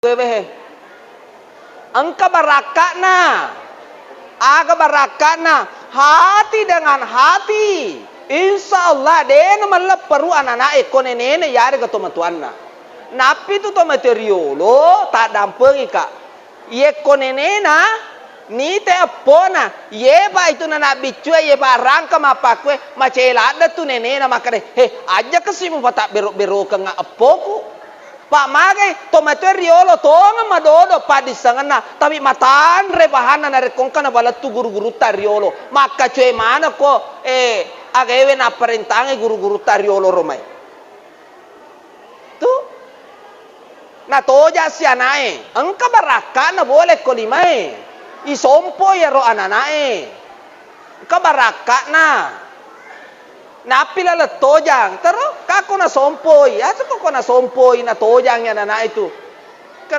Wewe, engkau barakatna, aga barakatna, hati dengan hati. Insya Allah, dena malah perlu anak-anak ekone nene yari ke tomatuanna. Napi tu tomateriolo tak dampengi kak. Ye kone nena, ni te apona. Ye ba itu nana bicue, ye ba rangka mapakwe, macela ada tu nene na makare. He, aja kesimu patak berok ke nga apoku. Pak magai tomateriolo tonga madodo padi sangana tapi matan repahana na rekongka na balatu guru-guru tariolo maka cuy mana ko agawe na perintangi guru-guru tariolo romai tu na toja si anae engka baraka na boleh kolimai isompo ya ro ananae engka baraka na napila la tojang terus kako na sompoi asa ko na sompoi na tojang ya na itu